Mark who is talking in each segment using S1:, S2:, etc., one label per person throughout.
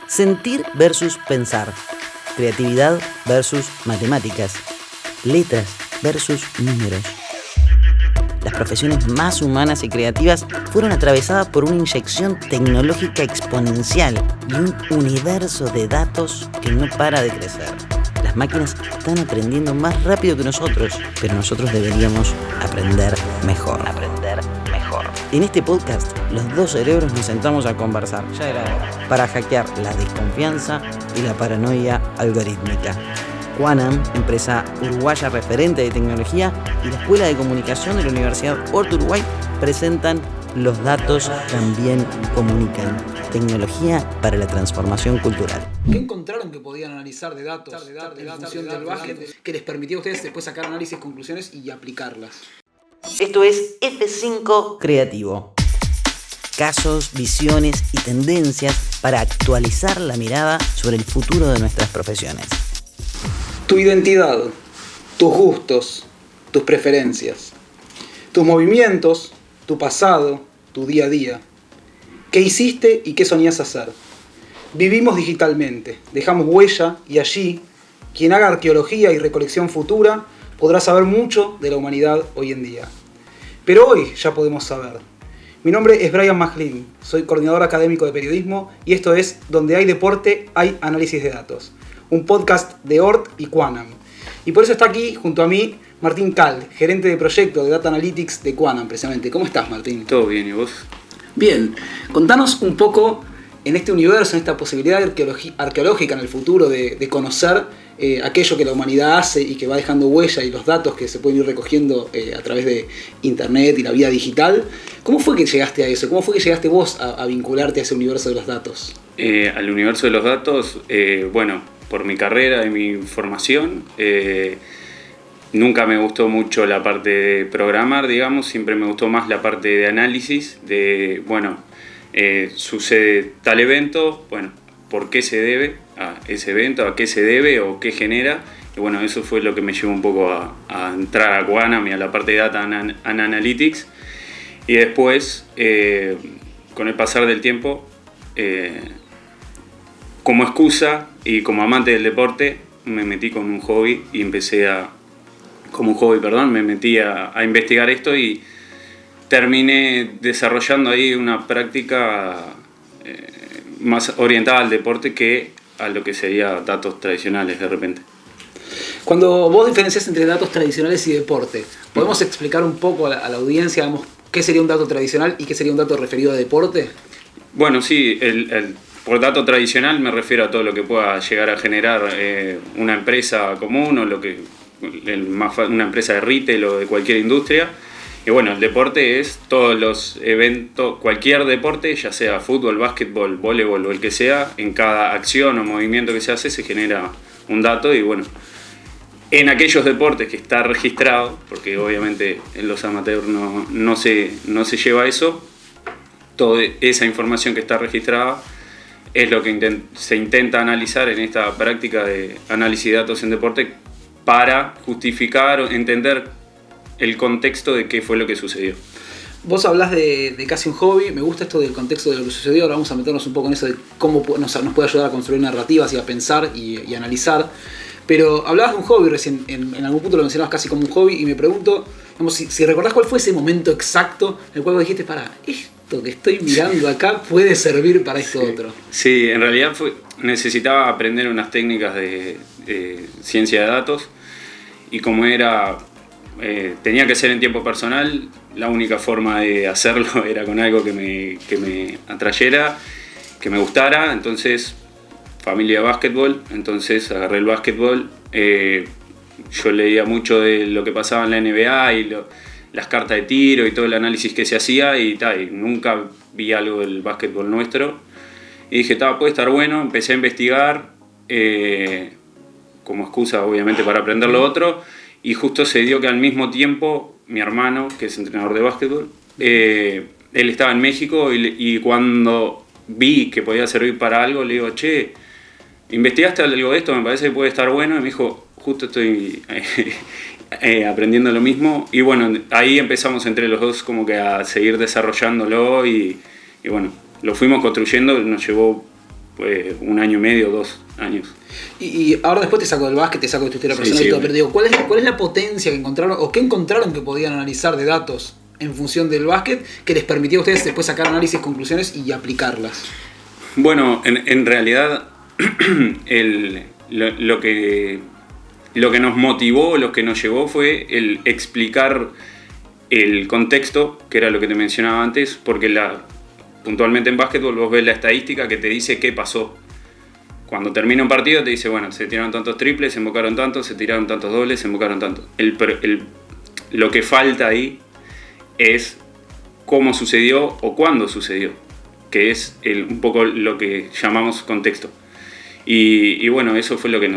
S1: Sentir versus pensar. Creatividad versus matemáticas. Letras versus números. Las profesiones más humanas y creativas fueron atravesadas por una inyección tecnológica exponencial y un universo de datos que no para de crecer. Las máquinas están aprendiendo más rápido que nosotros, pero nosotros deberíamos aprender mejor. En este podcast, los dos cerebros nos sentamos a conversar, ya era hora, para hackear la desconfianza y la paranoia algorítmica. Quanam, empresa uruguaya referente de tecnología, y la Escuela de Comunicación de la Universidad Hort Uruguay presentan Los datos también comunican. Tecnología para la transformación cultural.
S2: ¿Qué encontraron que podían analizar de datos en función del budget que les permitió a ustedes después sacar análisis, conclusiones y aplicarlas?
S1: Esto es F5 Creativo. Casos, visiones y tendencias para actualizar la mirada sobre el futuro de nuestras profesiones.
S2: Tu identidad, tus gustos, tus preferencias, tus movimientos, tu pasado, tu día a día. ¿Qué hiciste y qué soñás hacer? Vivimos digitalmente, dejamos huella y allí, quien haga arqueología y recolección futura podrá saber mucho de la humanidad hoy en día. Pero hoy ya podemos saber. Mi nombre es Brian Maglin, soy coordinador académico de periodismo y esto es Donde hay deporte, hay análisis de datos. Un podcast de Hort y Quanam. Y por eso está aquí, junto a mí, Martín Cal, gerente de proyecto de Data Analytics de Quanam, precisamente. ¿Cómo estás, Martín?
S3: Todo bien, ¿y vos?
S2: Bien. Contanos un poco en este universo, en esta posibilidad arqueológica en el futuro de conocer aquello que la humanidad hace y que va dejando huella y los datos que se pueden ir recogiendo a través de internet y la vida digital. ¿Cómo fue que llegaste a eso? ¿Cómo fue que llegaste vos a vincularte a ese universo de los datos?
S3: Al universo de los datos, por mi carrera y mi formación, nunca me gustó mucho la parte de programar, digamos, siempre me gustó más la parte de análisis, sucede tal evento, ¿por qué se debe a ese evento? ¿A qué se debe o qué genera? Y bueno, eso fue lo que me llevó un poco a entrar a Quanam y a la parte de Data Analytics. Y después, con el pasar del tiempo, como excusa y como amante del deporte, me metí con un hobby y me metí a investigar esto y terminé desarrollando ahí una práctica más orientada al deporte que a lo que sería datos tradicionales de repente.
S2: Cuando vos diferencias entre datos tradicionales y deporte, ¿podemos explicar un poco a la audiencia, digamos, qué sería un dato tradicional y qué sería un dato referido a deporte?
S3: Bueno, sí, por dato tradicional me refiero a todo lo que pueda llegar a generar una empresa común o una empresa de retail o de cualquier industria. Y bueno, el deporte es todos los eventos, cualquier deporte, ya sea fútbol, básquetbol, voleibol o el que sea, en cada acción o movimiento que se hace se genera un dato y bueno, en aquellos deportes que está registrado, porque obviamente en los amateurs no se lleva eso, toda esa información que está registrada es lo que se intenta analizar en esta práctica de análisis de datos en deporte para justificar o entender el contexto de qué fue lo que sucedió.
S2: Vos hablás de casi un hobby, me gusta esto del contexto de lo que sucedió, ahora vamos a meternos un poco en eso de cómo nos puede ayudar a construir narrativas y a pensar y analizar. Pero hablabas de un hobby recién, en algún punto lo mencionabas casi como un hobby y me pregunto, digamos, si recordás cuál fue ese momento exacto en el cual vos dijiste, esto que estoy mirando acá puede servir para esto otro.
S3: Sí, en realidad necesitaba aprender unas técnicas de ciencia de datos y como tenía que ser en tiempo personal, la única forma de hacerlo era con algo que me atrayera, que me gustara, entonces familia de básquetbol, entonces agarré el básquetbol, yo leía mucho de lo que pasaba en la NBA y las cartas de tiro y todo el análisis que se hacía y nunca vi algo del básquetbol nuestro y dije, puede estar bueno, empecé a investigar como excusa obviamente para aprender lo otro y justo se dio que al mismo tiempo mi hermano, que es entrenador de básquetbol, él estaba en México y cuando vi que podía servir para algo le digo, che, ¿investigaste algo de esto? Me parece que puede estar bueno. Y me dijo, justo estoy aprendiendo lo mismo. Y bueno, ahí empezamos entre los dos como que a seguir desarrollándolo y bueno, lo fuimos construyendo. Nos llevó 1 año y medio, 2 años.
S2: Y ahora después te saco del básquet, te saco de tu historia personal y todo, pero digo, ¿cuál es la potencia que encontraron o qué encontraron que podían analizar de datos en función del básquet que les permitía a ustedes después sacar análisis, conclusiones y aplicarlas?
S3: Bueno, en realidad lo que nos motivó, lo que nos llevó fue el explicar el contexto, que era lo que te mencionaba antes, porque puntualmente en básquetbol vos ves la estadística que te dice qué pasó. Cuando termina un partido te dice, bueno, se tiraron tantos triples, se invocaron tantos, se tiraron tantos dobles, se invocaron tantos. Lo que falta ahí es cómo sucedió o cuándo sucedió, que es un poco lo que llamamos contexto. Y bueno, eso fue lo que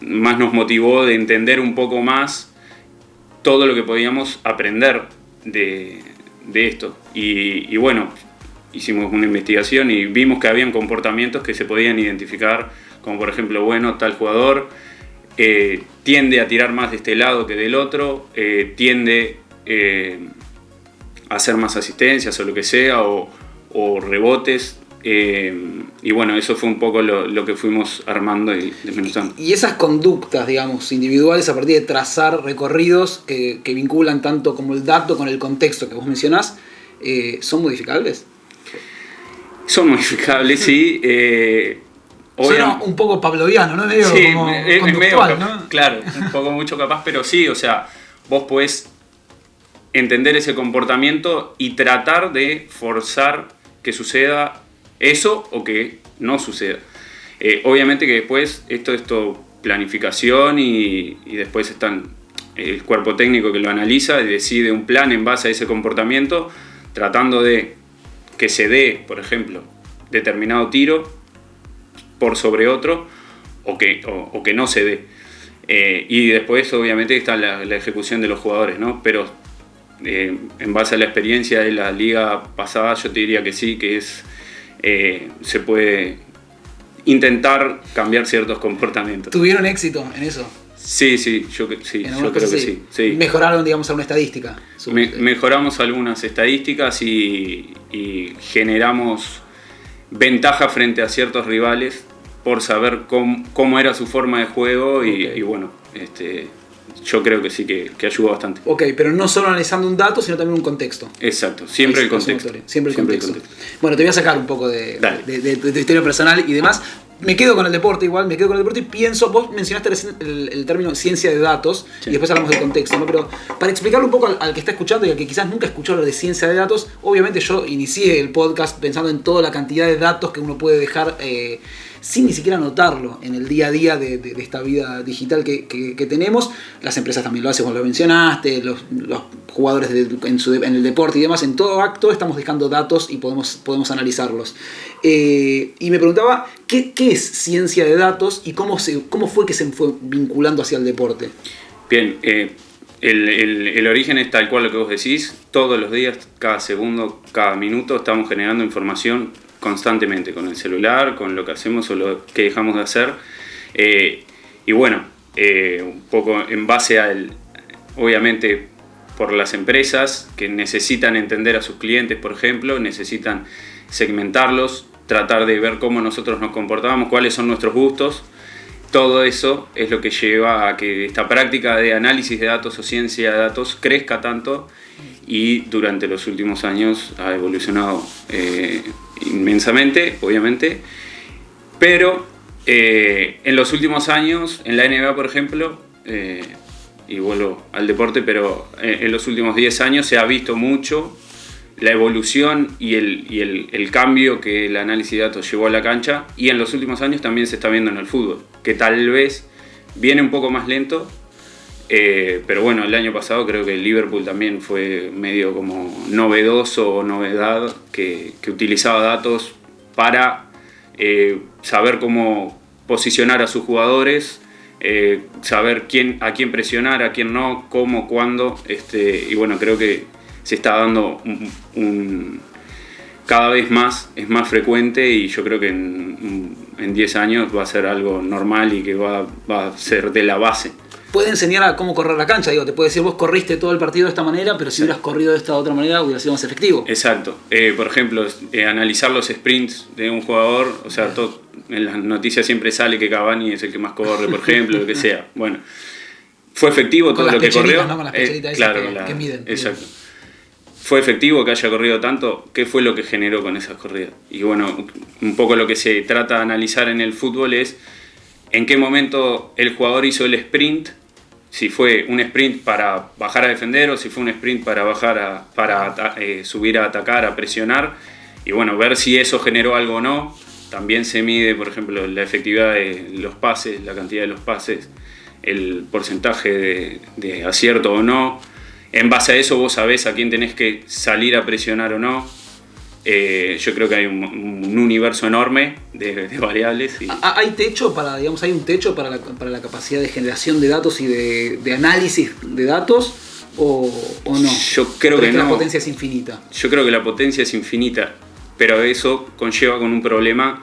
S3: más nos motivó de entender un poco más todo lo que podíamos aprender de esto. Y bueno, hicimos una investigación y vimos que habían comportamientos que se podían identificar, como por ejemplo, bueno, tal jugador tiende a tirar más de este lado que del otro, tiende a hacer más asistencias o lo que sea, o rebotes. Y bueno, eso fue un poco lo que fuimos armando y desmenuzando.
S2: Y esas conductas, digamos, individuales a partir de trazar recorridos que vinculan tanto como el dato con el contexto que vos mencionás, ¿son modificables?
S3: Son modificables, sí.
S2: Suena un poco pavloviano, ¿no? Medio
S3: sí,
S2: como
S3: es
S2: conductual,
S3: medio,
S2: ¿no?
S3: Claro, un poco mucho capaz, pero sí, o sea, vos podés entender ese comportamiento y tratar de forzar que suceda eso o que no suceda. Obviamente que después esto planificación y después están el cuerpo técnico que lo analiza y decide un plan en base a ese comportamiento, tratando de que se dé, por ejemplo, determinado tiro por sobre otro o que no se dé. Y después obviamente está la ejecución de los jugadores, ¿no? Pero en base a la experiencia de la liga pasada yo te diría que sí, que se puede intentar cambiar ciertos comportamientos.
S2: ¿Tuvieron éxito en eso?
S3: Sí, yo creo que sí.
S2: ¿Mejoraron, digamos, alguna estadística?
S3: Mejoramos algunas estadísticas y generamos ventaja frente a ciertos rivales por saber cómo era su forma de juego y bueno, yo creo que sí que ayuda bastante.
S2: Ok, pero no solo analizando un dato, sino también un contexto.
S3: Exacto, siempre el contexto.
S2: Siempre el contexto. Bueno, te voy a sacar un poco de tu historia personal y demás. Me quedo con el deporte y pienso, vos mencionaste recién el término ciencia de datos, sí, y después hablamos del contexto, ¿no? Pero para explicarle un poco al que está escuchando y al que quizás nunca escuchó hablar de ciencia de datos, obviamente yo inicié el podcast pensando en toda la cantidad de datos que uno puede dejar sin ni siquiera notarlo en el día a día de esta vida digital que tenemos. Las empresas también lo hacen, como lo mencionaste, los jugadores en el deporte y demás, en todo acto estamos dejando datos y podemos analizarlos. Y me preguntaba, ¿qué es ciencia de datos y cómo fue que se fue vinculando hacia el deporte?
S3: Bien, el origen es tal cual lo que vos decís. Todos los días, cada segundo, cada minuto estamos generando información constantemente con el celular, con lo que hacemos o lo que dejamos de hacer. Y bueno, un poco en base obviamente por las empresas que necesitan entender a sus clientes, por ejemplo, necesitan segmentarlos, tratar de ver cómo nosotros nos comportamos, cuáles son nuestros gustos. Todo eso es lo que lleva a que esta práctica de análisis de datos o ciencia de datos crezca tanto y durante los últimos años ha evolucionado inmensamente, obviamente. Pero en los últimos años, en la NBA, por ejemplo, y vuelvo al deporte, pero en los últimos 10 años se ha visto mucho la evolución y el cambio que el análisis de datos llevó a la cancha, y en los últimos años también se está viendo en el fútbol, que tal vez viene un poco más lento, pero bueno, el año pasado creo que el Liverpool también fue medio como novedoso o novedad, que utilizaba datos para saber cómo posicionar a sus jugadores, saber a quién presionar, a quién no, cómo, cuándo, y bueno, creo que se está dando cada vez más, es más frecuente, y yo creo que en 10 años va a ser algo normal y que va a ser de la base.
S2: puede enseñar a cómo correr la cancha. Digo, te puede decir, vos corriste todo el partido de esta manera, pero si hubieras corrido de esta otra manera, hubiera sido más efectivo.
S3: Exacto. Por ejemplo, analizar los sprints de un jugador, o sea, en las noticias siempre sale que Cavani es el que más corre, por ejemplo, lo que sea. Bueno, fue efectivo todo lo que corrió.
S2: ¿No? Con las pecheritas
S3: claro,
S2: que miden.
S3: Exacto. ¿Fue efectivo que haya corrido tanto? ¿Qué fue lo que generó con esas corridas? Y bueno, un poco lo que se trata de analizar en el fútbol es en qué momento el jugador hizo el sprint, si fue un sprint para bajar a defender o si fue un sprint para subir a atacar, a presionar, y bueno, ver si eso generó algo o no. También se mide, por ejemplo, la efectividad de los pases, la cantidad de los pases, el porcentaje de acierto o no. En base a eso vos sabés a quién tenés que salir a presionar o no. Yo creo que hay un universo enorme de variables.
S2: ¿Hay techo hay un techo para la capacidad de generación de datos y de análisis de datos o no?
S3: Yo creo que no.
S2: La potencia es infinita.
S3: Yo creo que la potencia es infinita, pero eso conlleva con un problema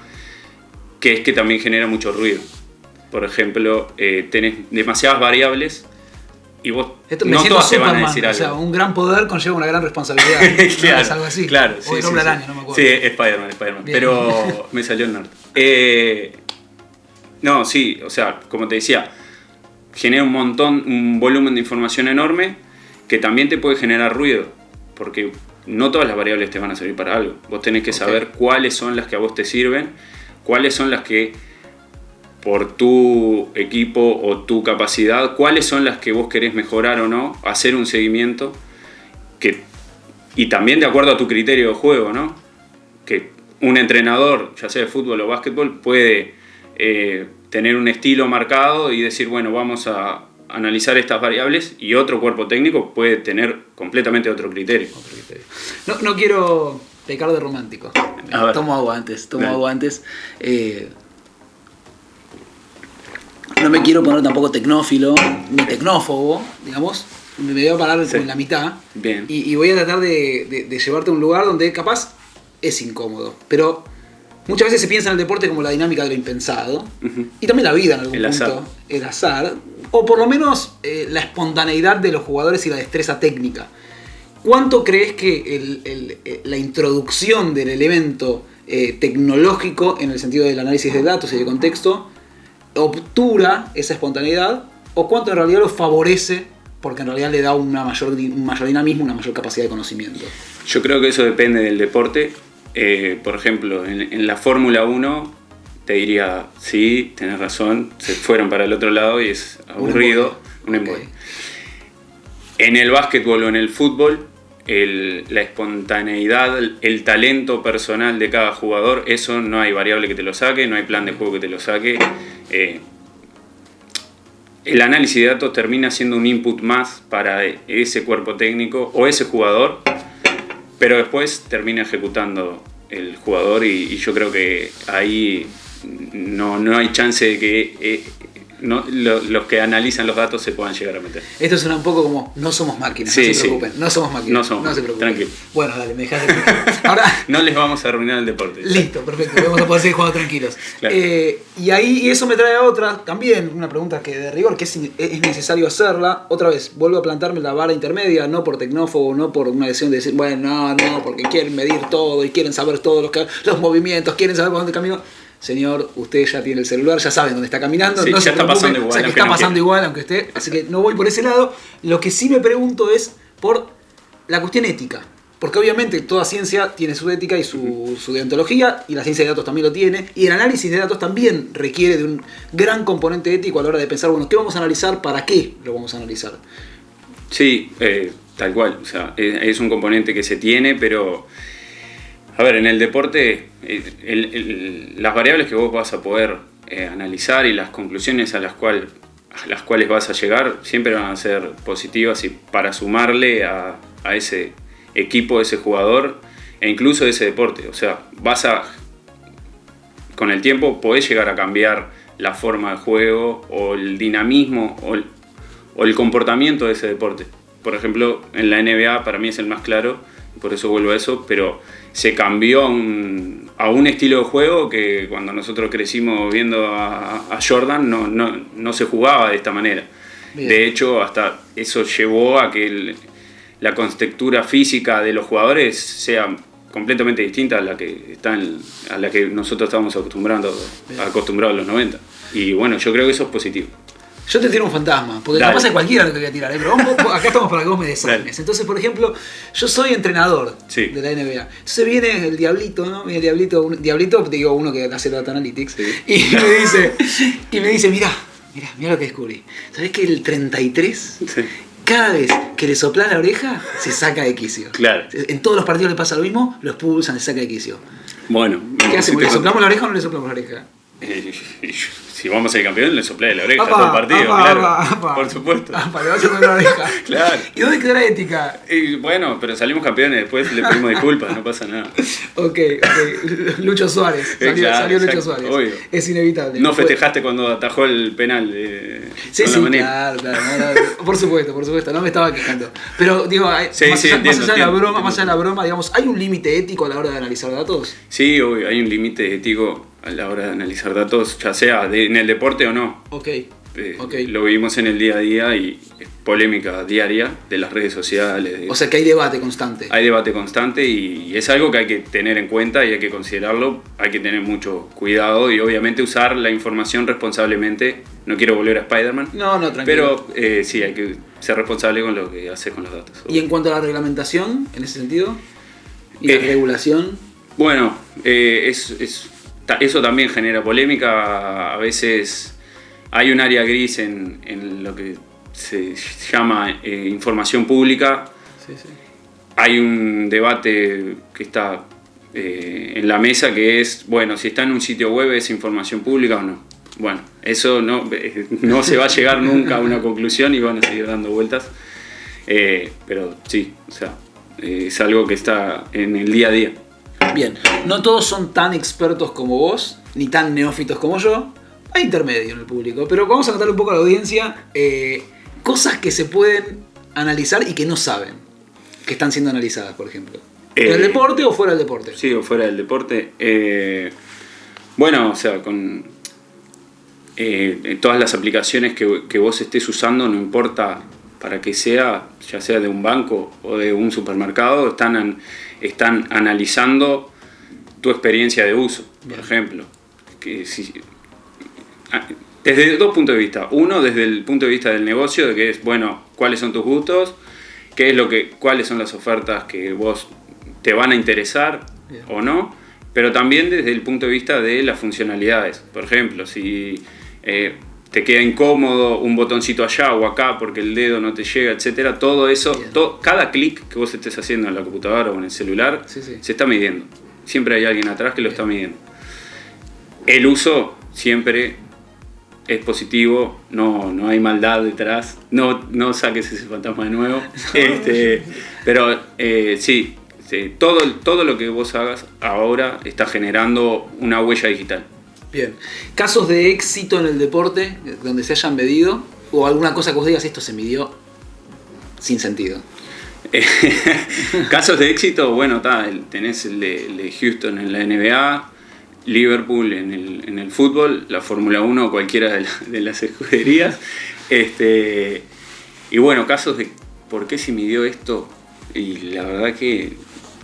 S3: que es que también genera mucho ruido. Por ejemplo, tenés demasiadas variables y vos no todas te van a decir algo.
S2: O sea, un gran poder conlleva una gran responsabilidad.
S3: Claro,
S2: es algo así.
S3: Claro,
S2: o el Hombre Araña, no me acuerdo.
S3: Sí, Spider-Man. Pero me salió el nerd. No, sí, o sea, como te decía, genera un volumen de información enorme que también te puede generar ruido, porque no todas las variables te van a servir para algo. Vos tenés que saber cuáles son las que a vos te sirven, cuáles son las que por tu equipo o tu capacidad, cuáles son las que vos querés mejorar o no, hacer un seguimiento y también de acuerdo a tu criterio de juego, ¿no? Que un entrenador, ya sea de fútbol o básquetbol, puede tener un estilo marcado y decir, bueno, vamos a analizar estas variables, y otro cuerpo técnico puede tener completamente otro criterio.
S2: No quiero pecar de romántico. Tomo agua antes. No me quiero poner tampoco tecnófilo ni tecnófobo, digamos. Me voy a parar en la mitad.
S3: Bien.
S2: Y voy a tratar de llevarte a un lugar donde capaz es incómodo. Pero muchas veces se piensa en el deporte como la dinámica de lo impensado.
S3: Uh-huh.
S2: Y también la vida en algún punto.
S3: Azar.
S2: El azar. O por lo menos la espontaneidad de los jugadores y la destreza técnica. ¿Cuánto crees que la introducción del elemento tecnológico en el sentido del análisis de datos y de contexto obtura esa espontaneidad, o cuánto en realidad lo favorece porque en realidad le da un mayor dinamismo, una mayor capacidad de conocimiento?
S3: Yo creo que eso depende del deporte. Por ejemplo, en la Fórmula 1 te diría, sí, tenés razón, se fueron para el otro lado y es aburrido, un embole.
S2: Okay.
S3: En el básquetbol o en el fútbol, la espontaneidad, el talento personal de cada jugador, eso no hay variable que te lo saque, no hay plan de juego que te lo saque. El análisis de datos termina siendo un input más para ese cuerpo técnico o ese jugador, pero después termina ejecutando el jugador, y yo creo que ahí no hay chance de que los que analizan los datos se puedan llegar a meter.
S2: Esto suena un poco como, no somos máquinas,
S3: sí,
S2: no se preocupen, no somos máquinas, no se preocupen.
S3: Tranquilo.
S2: Bueno, dale, me dejas de ahora
S3: no les vamos a arruinar el deporte.
S2: Listo, perfecto, vamos a poder seguir jugando tranquilos.
S3: Claro.
S2: Y eso me trae a otra, también una pregunta que de rigor, que es necesario hacerla. Otra vez, vuelvo a plantarme la vara intermedia, no por tecnófobo, no por una decisión de decir, bueno, no, porque quieren medir todo y quieren saber todos los movimientos, quieren saber por dónde camino. Señor, usted ya tiene el celular, ya saben dónde está caminando.
S3: Sí,
S2: no
S3: ya está pasando igual.
S2: O sea, que está pasando igual, aunque esté. Así que no voy por ese lado. Lo que sí me pregunto es por la cuestión ética. Porque obviamente toda ciencia tiene su ética y su deontología, y la ciencia de datos también lo tiene. Y el análisis de datos también requiere de un gran componente ético a la hora de pensar, bueno, ¿qué vamos a analizar? ¿Para qué lo vamos a analizar?
S3: Sí, tal cual. O sea, es un componente que se tiene, pero... A ver, en el deporte, las variables que vos vas a poder analizar y las conclusiones a las cuales vas a llegar siempre van a ser positivas, y para sumarle a ese equipo, a ese jugador e incluso a ese deporte. O sea, con el tiempo podés llegar a cambiar la forma de juego o el dinamismo o el comportamiento de ese deporte. Por ejemplo, en la NBA para mí es el más claro, por eso vuelvo a eso, pero se cambió a un estilo de juego que cuando nosotros crecimos viendo a Jordan no se jugaba de esta manera.
S2: Bien.
S3: De hecho, hasta eso llevó a que la contextura física de los jugadores sea completamente distinta a la que a la que nosotros estábamos acostumbrados en los 90. Y bueno, yo creo que eso es positivo.
S2: Yo te tiro un fantasma, porque
S3: Dale.
S2: capaz es cualquiera lo que voy a tirar, pero acá estamos para que vos me desarmes.
S3: Dale.
S2: Entonces, por ejemplo, yo soy entrenador
S3: Sí.
S2: de la NBA. Entonces viene el Diablito, ¿no? Viene el Diablito, te digo, uno que hace Data Analytics,
S3: Sí.
S2: y me dice, mirá lo que descubrí. ¿Sabés que el 33,
S3: Sí.
S2: cada vez que le soplás la oreja, se saca de quicio?
S3: Claro.
S2: En todos los partidos le pasa lo mismo, lo expulsan, se saca de quicio.
S3: Bueno,
S2: ¿Qué hacemos? ¿Le
S3: te-
S2: soplamos la oreja o no le soplamos la oreja?
S3: Si vamos a ser campeón, le soplé de la oreja
S2: Apa,
S3: todo el partido,
S2: apa,
S3: claro.
S2: apa.
S3: Por supuesto.
S2: Le vas a soplar la oreja.
S3: Claro.
S2: ¿Y dónde quedó la ética?
S3: Y bueno, pero salimos campeones, después le pedimos disculpas, no pasa nada.
S2: Ok. Lucho Suárez. Salió
S3: Claro,
S2: Lucho
S3: exacto,
S2: Suárez.
S3: obvio.
S2: Es inevitable.
S3: No festejaste cuando atajó el penal
S2: Sí,
S3: con
S2: sí,
S3: la manera.
S2: claro. Por supuesto, no me estaba quejando. Pero digo,
S3: Sí,
S2: más,
S3: sí,
S2: allá,
S3: entiendo,
S2: más allá de la
S3: entiendo,
S2: broma,
S3: entiendo.
S2: más allá de la broma, digamos, ¿hay un límite ético a la hora de analizar datos?
S3: Sí, obvio, hay un límite ético a la hora de analizar datos, ya sea en el deporte o no.
S2: Ok.
S3: Lo vivimos en el día a día y es polémica diaria de las redes sociales.
S2: O sea que hay debate constante.
S3: Hay debate constante y es algo que hay que tener en cuenta y hay que considerarlo, hay que tener mucho cuidado y obviamente usar la información responsablemente. No quiero volver a Spider-Man,
S2: No, tranquilo.
S3: pero sí, hay que ser responsable con lo que hace con los datos.
S2: ¿Y en cuanto a la reglamentación, en ese sentido? ¿Y la regulación?
S3: Bueno, eso también genera polémica. A veces hay un área gris en lo que se llama información pública.
S2: Sí, sí.
S3: Hay un debate que está en la mesa que es, bueno, si está en un sitio web es información pública o no. Bueno, eso no se va a llegar nunca a una conclusión y van a seguir dando vueltas. Pero sí, o sea, es algo que está en el día a día.
S2: Bien, no todos son tan expertos como vos, ni tan neófitos como yo. Hay intermedio en el público, pero vamos a contarle un poco a la audiencia cosas que se pueden analizar y que no saben que están siendo analizadas, por ejemplo. ¿En el deporte o fuera del deporte?
S3: Sí, o fuera del deporte. Bueno, o sea, con todas las aplicaciones que vos estés usando, no importa para qué sea, ya sea de un banco o de un supermercado, están analizando tu experiencia de uso, por ejemplo. Desde dos puntos de vista. Uno, desde el punto de vista del negocio, de que es, bueno, cuáles son tus gustos, cuáles son las ofertas que vos te van a interesar
S2: Bien.
S3: o no, pero también desde el punto de vista de las funcionalidades. Por ejemplo, si te queda incómodo un botoncito allá o acá porque el dedo no te llega, etcétera, todo eso, cada clic que vos estés haciendo en la computadora o en el celular,
S2: Sí.
S3: se está midiendo. Siempre hay alguien atrás que lo está midiendo. El uso siempre es positivo, no hay maldad detrás, no saques ese fantasma de nuevo. Pero sí, todo lo que vos hagas ahora está generando una huella digital.
S2: Bien. ¿Casos de éxito en el deporte donde se hayan medido? ¿O alguna cosa que vos digas, esto se midió sin sentido?
S3: Casos de éxito, bueno, tenés el de Houston en la NBA, Liverpool en el fútbol, la Fórmula 1, cualquiera de las escuderías. Y bueno, casos de por qué se midió esto, y la verdad que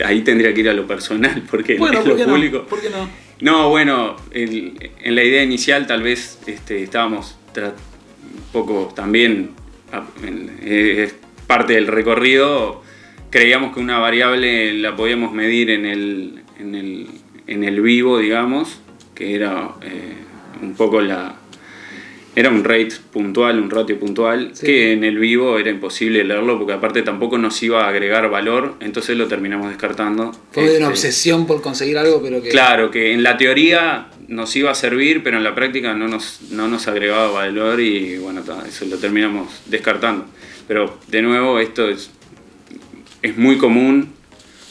S3: ahí tendría que ir a lo personal, porque
S2: Bueno,
S3: en
S2: ¿por
S3: lo
S2: qué
S3: público...
S2: no? ¿Por qué no?
S3: No, bueno, en la idea inicial tal vez estábamos un poco también, es parte del recorrido, creíamos que una variable la podíamos medir en el vivo, digamos, que era un poco era un rate puntual, un ratio puntual,
S2: Sí.
S3: que en el vivo era imposible leerlo porque aparte tampoco nos iba a agregar valor, entonces lo terminamos descartando.
S2: Fue una obsesión por conseguir algo, pero que...
S3: Claro, que en la teoría nos iba a servir, pero en la práctica no nos agregaba valor y bueno, eso lo terminamos descartando. Pero de nuevo, esto es muy común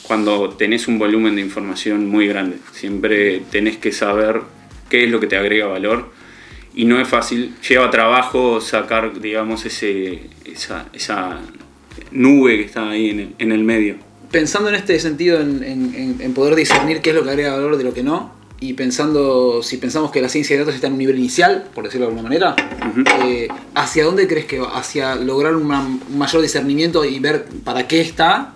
S3: cuando tenés un volumen de información muy grande. Siempre tenés que saber qué es lo que te agrega valor. Y no es fácil, lleva trabajo sacar, digamos, esa nube que está ahí en el medio.
S2: Pensando en este sentido, en poder discernir qué es lo que agrega valor de lo que no, y si pensamos que la ciencia de datos está en un nivel inicial, por decirlo de alguna manera, ¿hacia dónde crees que va? ¿Hacia lograr un mayor discernimiento y ver para qué está?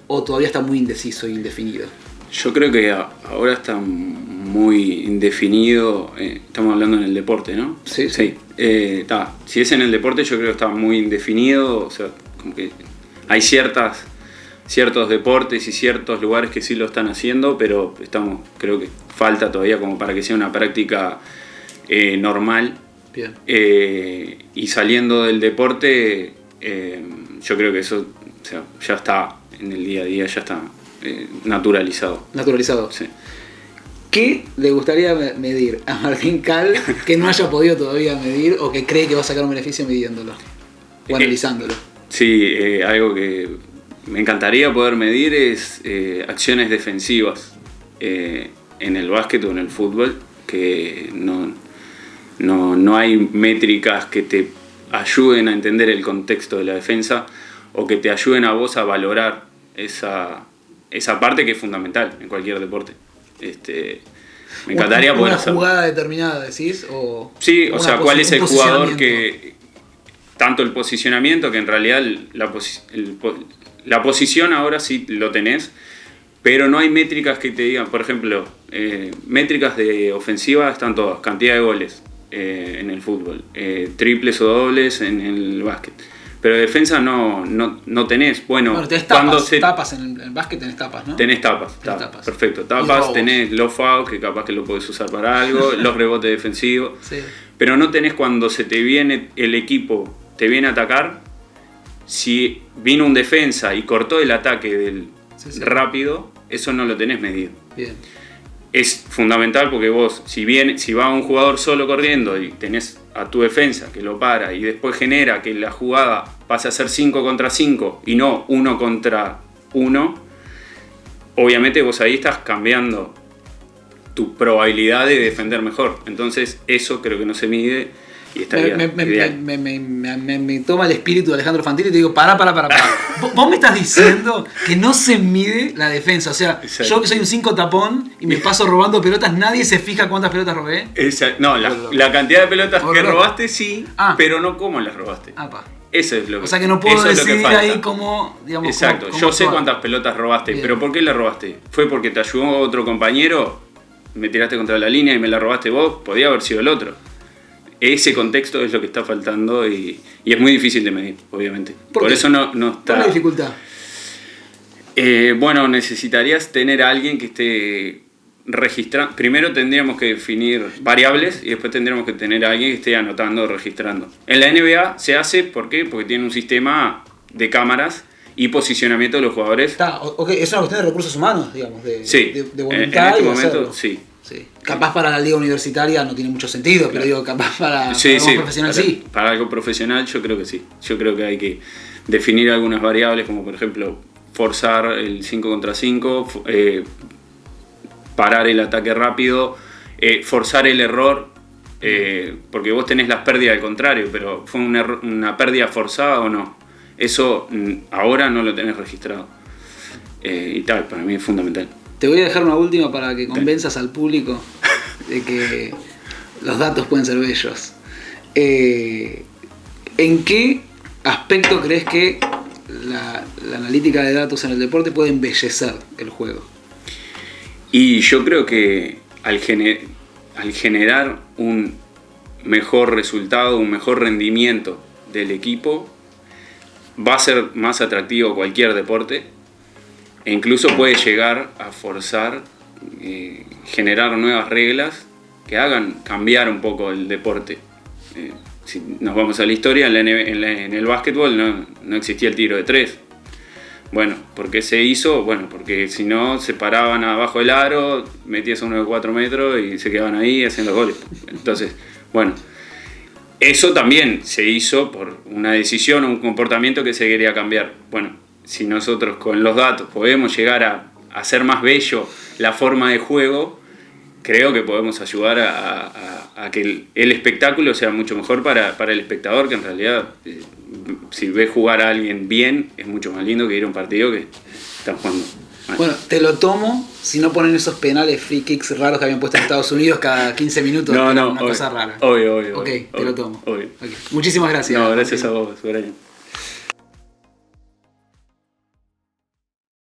S2: ¿O todavía está muy indeciso e indefinido?
S3: Yo creo que ahora está muy indefinido. Estamos hablando en el deporte, ¿no?
S2: Sí.
S3: Si es en el deporte, yo creo que está muy indefinido. O sea, como que hay ciertos deportes y ciertos lugares que sí lo están haciendo, pero creo que falta todavía como para que sea una práctica normal.
S2: Bien.
S3: Y saliendo del deporte, yo creo que eso, o sea, ya está en el día a día, ya está naturalizado.
S2: Naturalizado.
S3: Sí.
S2: ¿Qué le gustaría medir a Martín Cal que no haya podido todavía medir o que cree que va a sacar un beneficio midiéndolo o analizándolo?
S3: Sí, algo que me encantaría poder medir es acciones defensivas en el básquet o en el fútbol, que no hay métricas que te ayuden a entender el contexto de la defensa o que te ayuden a vos a valorar esa parte que es fundamental en cualquier deporte. Me encantaría poder hacerlo.
S2: ¿Una jugada determinada decís?
S3: Sí, o sea, ¿cuál es el jugador
S2: posicionamiento?
S3: Tanto el posicionamiento, que en realidad la posición ahora sí lo tenés, pero no hay métricas que te digan, por ejemplo, métricas de ofensiva están todas, cantidad de goles en el fútbol, triples o dobles en el básquet. Pero de defensa no tenés. Bueno,
S2: tenés tapas en el básquet, tenés tapas, ¿no?
S3: Tenés tapas. Perfecto. Tapas, tenés los fouls, que capaz que lo podés usar para algo, los rebotes defensivos.
S2: Sí.
S3: Pero no tenés cuando se te viene el equipo, te viene a atacar, si vino un defensa y cortó el ataque del rápido, eso no lo tenés medido.
S2: Bien.
S3: Es fundamental porque vos, si va un jugador solo corriendo y tenés a tu defensa que lo para y después genera que la jugada pase a ser 5 contra 5 y no 1 contra 1, obviamente vos ahí estás cambiando tu probabilidad de defender mejor. Entonces eso creo que no se mide y estaría ideal.
S2: Me toma el espíritu de Alejandro Fantini y te digo, pará. Vos me estás diciendo que no se mide la defensa. O sea,
S3: Exacto.
S2: Yo que soy un 5 tapón y me paso robando pelotas, nadie se fija cuántas pelotas robé.
S3: La cantidad de pelotas que robaste sí, pero no cómo las robaste. Eso es lo que,
S2: o sea que no puedo decidir ahí cómo, digamos.
S3: Exacto,
S2: cómo
S3: yo sé
S2: actuar.
S3: cuántas pelotas robaste.
S2: Bien.
S3: Pero ¿por qué las robaste? ¿Fue porque te ayudó otro compañero? ¿Me tiraste contra la línea y me la robaste vos? Podía haber sido el otro. Ese contexto es lo que está faltando y es muy difícil de medir, obviamente. Por eso no está.
S2: ¿Cuál es la dificultad?
S3: Bueno, necesitarías tener a alguien que esté registrando. Primero tendríamos que definir variables y después tendríamos que tener a alguien que esté anotando o registrando. En la NBA se hace, ¿por qué? Porque tiene un sistema de cámaras y posicionamiento de los jugadores.
S2: Es una cuestión de recursos humanos, digamos, de voluntad.
S3: En este
S2: y
S3: momento,
S2: hacerlo.
S3: sí.
S2: Capaz para la liga universitaria no tiene mucho sentido, pero digo, capaz para algo profesional sí.
S3: Para algo profesional yo creo que sí. Yo creo que hay que definir algunas variables, como por ejemplo forzar el 5 contra 5, parar el ataque rápido, forzar el error, porque vos tenés las pérdidas al contrario, pero ¿fue una pérdida forzada o no? Eso ahora no lo tenés registrado. Y tal, para mí es fundamental.
S2: Te voy a dejar una última para que convenzas al público de que los datos pueden ser bellos. ¿En qué aspecto crees que la analítica de datos en el deporte puede embellecer el juego?
S3: Y yo creo que al generar un mejor resultado, un mejor rendimiento del equipo, va a ser más atractivo cualquier deporte. E incluso puede llegar a forzar, generar nuevas reglas que hagan cambiar un poco el deporte. Si nos vamos a la historia, en el básquetbol no existía el tiro de 3. Bueno, ¿por qué se hizo? Bueno, porque si no se paraban abajo del aro, metías uno de 4 metros y se quedaban ahí haciendo goles. Entonces, bueno, eso también se hizo por una decisión o un comportamiento que se quería cambiar. Bueno, si nosotros con los datos podemos llegar a hacer más bello la forma de juego, creo que podemos ayudar a que el espectáculo sea mucho mejor para el espectador, que en realidad si ve jugar a alguien bien es mucho más lindo que ir a un partido que están jugando mal.
S2: Bueno, te lo tomo Si no ponen esos penales free kicks raros que habían puesto en Estados Unidos cada 15 minutos,
S3: No,
S2: era
S3: no,
S2: una cosa rara.
S3: obvio.
S2: Ok, te lo tomo.
S3: Obvio.
S2: Ok. Muchísimas gracias.
S3: No, gracias
S2: Martín.
S3: a vos, Brian.